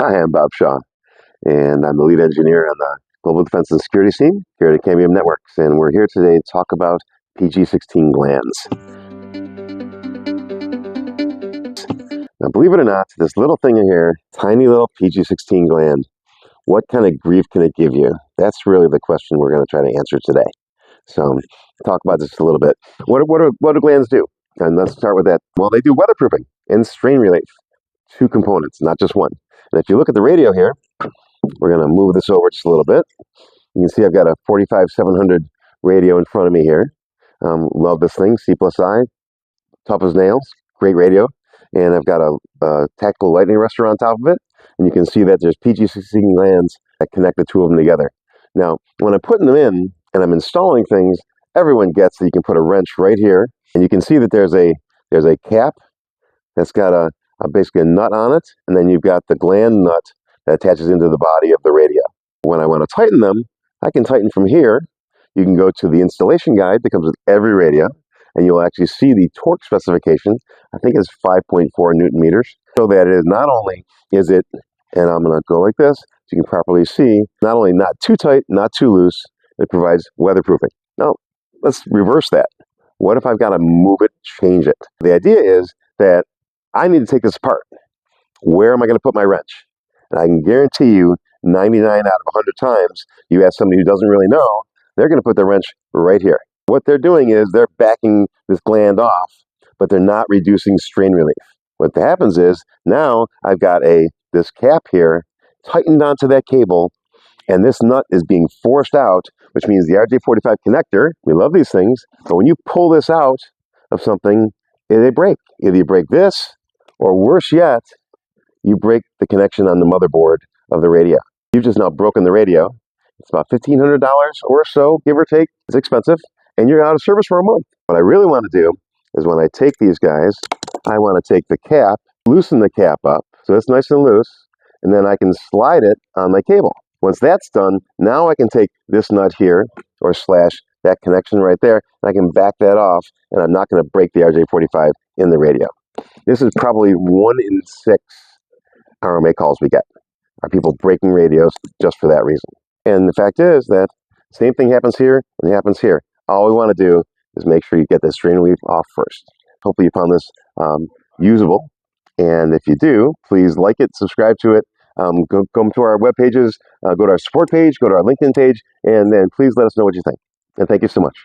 Hi, I'm Bob Shaw, and I'm the lead engineer on the Global Defense and Security team here at Cambium Networks, and we're here today to talk about PG16 glands. Now, believe it or not, this little thing in here, tiny little PG16 gland, what kind of grief can it give you? That's really the question we're going to try to answer today. So, talk about this a little bit. What do glands do? And let's start with that. Well, they do weatherproofing and strain relief. Two components, not just one. And if you look at the radio here, we're going to move this over just a little bit. You can see I've got a 45700 radio in front of me here. Love this thing, C+I, tough as nails, great radio. And I've got a tactical lightning arrestor on top of it. And you can see that there's PG16 glands that connect the two of them together. Now, when I'm putting them in and I'm installing things, everyone gets that you can put a wrench right here. And you can see that there's a cap that's got basically a nut on it. And then you've got the gland nut that attaches into the body of the radio. When I want to tighten them, I can tighten from here. You can go to the installation guide that comes with every radio, and you'll actually see the torque specification. I think it's 5.4 Newton meters. So that it is not only is it, and I'm going to go like this, so you can properly see, not only not too tight, not too loose, it provides weatherproofing. Now, let's reverse that. What if I've got to move it, change it? The idea is that I need to take this apart. Where am I going to put my wrench? And I can guarantee you 99 out of 100 times, you ask somebody who doesn't really know, they're going to put their wrench right here. What they're doing is they're backing this gland off, but they're not reducing strain relief. What happens is now I've got this cap here tightened onto that cable, and this nut is being forced out, which means the RJ45 connector, we love these things, but when you pull this out of something, they break. Either you break this, or worse yet, you break the connection on the motherboard of the radio. You've just now broken the radio. It's about $1,500 or so, give or take. It's expensive, and you're out of service for a month. What I really want to do is when I take these guys, I want to take the cap, loosen the cap up, so it's nice and loose, and then I can slide it on my cable. Once that's done, now I can take this nut here, or slash that connection right there, and I can back that off, and I'm not going to break the RJ45 in the radio. This is probably 1 in 6 RMA calls we get, are people breaking radios just for that reason. And the fact is that same thing happens here and it happens here. All we want to do is make sure you get the strain relief off first. Hopefully you found this usable. And if you do, please like it, subscribe to it, go to our web pages, go to our support page, go to our LinkedIn page, and then please let us know what you think. And thank you so much.